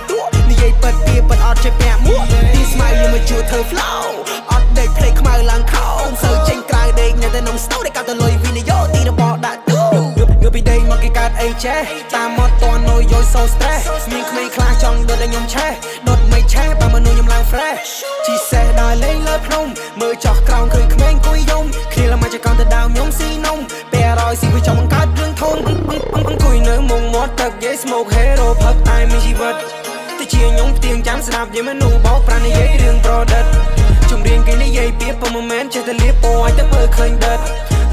ទួនិយាយប៉ិតពីប៉ិតអត់ចេះពាក់មួកទីស្មៅយើងមកជួធ្វើ flow អត់ដេកភ្លេចខ្មៅឡើងខោសើចេញក្រៅដេកនៅតែក្នុងស្នូតែកាត់ទៅលុយវិនិយោគទីរបស់ដាក់ទូងើបពីដេកមកគេកើតអីចេះតាមមកតនយយ so stress មានក្មេងខ្លះចង់ដុតឲ្យខ្ញុំឆេះដុតមិនឆេះបើមនុស្សខ្ញុំឡើង fresh ជីសេះដើរលេងលើភ្នំមើលចោះក្រោមឃើញក្មេងគួយយំគ្នាឡើងមកចកន្តទៅដើមខ្ញុំស៊ីនំពេលរយស៊ីវាចង់បង្កើតរឿងធំអង្គុយនៅមុខមាត់ទឹកយាយ smoke hero ផឹកតែមានជីវិតតែជាខ្ញុំផ្ទៀងចាំស្ដាប់យាយមនុស្សបោកប្រានិយាយរឿងប្រឌិតជំរៀងគេនិយាយពីប៉ុន្មានចេះតែលៀបពណ៌ឲ្យតែមើលឃើញដិត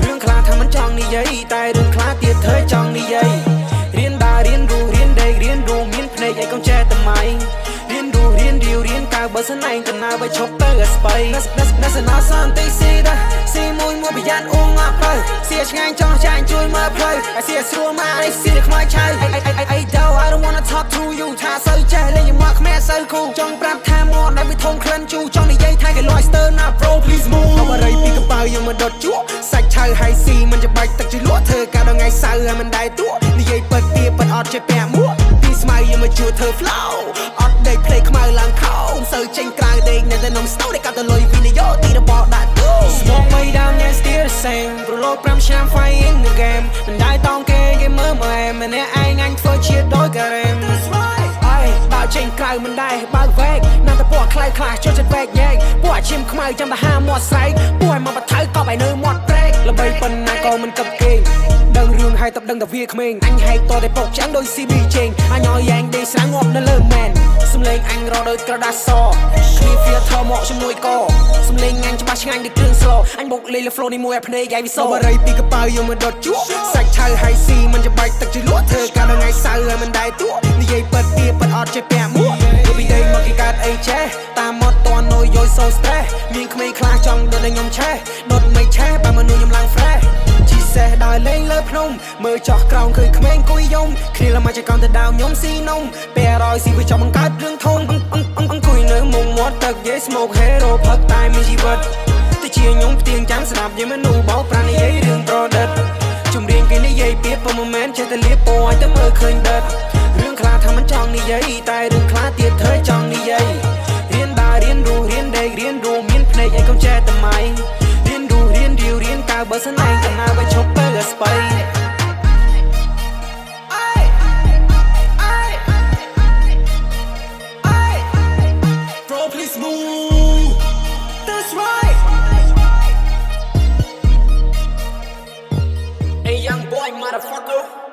រឿងខ្លះថាមិនចង់និយាយតែរឿងខ្លះទៀតធ្វើចង់និយាយរៀនដើររៀនរស់រៀនដេករៀនរស់មានភ្នែកឲ្យកុំចេះតែម៉ៃរៀនរស់រៀនរាវរៀនកើបើសិនឯងកណាបើឈប់ទៅឲ្យស្បៃណាស់ណាសន្តិស៊ីដែរស៊ីមួយប្រយ័ត្នអ៊ូងអត់ទៅសៀឆ្ងាញ់ចង់ចាញ់ជួយមើលផ្លូវឲ្យសៀស្រួលមកឲ្យសៀខ្មៅឆៅអីទៅ I don't wanna talk to you ថាសូវចេះលេងមកខ្មែរសូវគូចង់ប្រាប់ថាមកដែលវាធំក្លិនជូចង់និយាយថាគេលួចស្ទើណា bro please move អបរៃពីកប៉ៅយើងមកដុតជក់សាច់ឆៅហើយស៊ីមិនច្បាច់ទឹកជាលក់ធ្វើការដល់ថ្ងៃសៅរ៍ឲ្យមិនដែរទួនិយាយប៉ិតពីប៉ិតអត់ចេះពាក់មួកទីស្មៅយើងមកជួធ្វើ flow អត់ដេកភ្លេចខ្មៅឡើងខោសូវចេញក្រៅដេកនៅតែក្នុងស្នូតែកាត់ទៅលុយវិនិយោគទីរបស់ដាក់ទូ Smoke way down yeah still the same ប្រឡូក5ឆ្នាំ fight in the game មិនដែរតង់គេមើលមកឯម្នាក់ឯងអញធ្វើជាដូចការ៉េមបើចេញក្រៅមិនដែរបើវែកណាស់តែពួកខ្លៅខ្លះចូលចិត្តវែកញែកពួកអាឈាមខ្មៅចាំតែហាមាត់ស្រែកពួកឲ្យមកបថៅកប់ឲ្យនៅមាត់ត្រែកល្បីប៉ុណ្ណាក៏មិនគិតគេដឹងរឿងហើយតបដឹងតែវាក្មេងអញហែកតតែពុកចាំងដោយ CB ជេងអញឲ្យយ៉ាងដេកស្រាងងាប់នៅលើមែនសំលេងអញរដូចក្រដាសសគ្នាវាថមកជាមួយកសំលេងអញច្បាស់ឆ្ងាញ់ដូចគ្រឿងស្លអញបុកលេងលើ flow នេះមួយឲ្យភ្នែកឯងវិសោបរៃពីកប៉ៅយកមកដុតជក់សាច់ឆៅហើយស៊ីមិនច្បាច់ទឹកជាលក់ធ្វើការដល់ថ្ងៃសៅរ៍ឲ្យមិនដែរទួនិយាយប៉ិតពីប៉ិតអត់ចេះពាក់មួកពីដេកមកគេកើតអីចេះតាមមកតនយយ so stress មានក្មេងខ្លះចង់ដុតឲ្យខ្ញុំឆេះដុតមិនឆេះបើមនុស្សខ្ញុំឡើង fresh ជីសេះដើរលេងលើភ្នំមើលចោះក្រោមឃើញក្មេងគួយយំគ្នាឡើងមកចកន្តទៅដើមខ្ញុំស៊ីនំពេលរយស៊ីវាចង់បង្កើតរឿងធំអង្គុយនៅមុខមាត់ទឹកយាយ smoke hero ផឹកតែមានជីវិតតែជាខ្ញុំផ្ទៀងចាំស្ដាប់យាយមនុស្សបោកប្រានិយាយរឿងប្រឌិតជំរៀងគេនិយាយពីប៉ុន្មានចេះតែលៀបពណ៌ឲ្យតែមើលឃើញដិតរឿងខ្លះថាមិនចង់និយាយតែរឿងខ្លះទៀតធ្វើចង់និយាយរៀនដើររៀនរស់រៀនដេករៀនរស់មានភ្នែកឲ្យកុំចេះតែម៉ៃរៀនរស់រៀនរាវរៀនកើបើសិនឯងកណាបើឈប់ទៅឲ្យស្បៃBro please move That's right Hey young boy motherfucker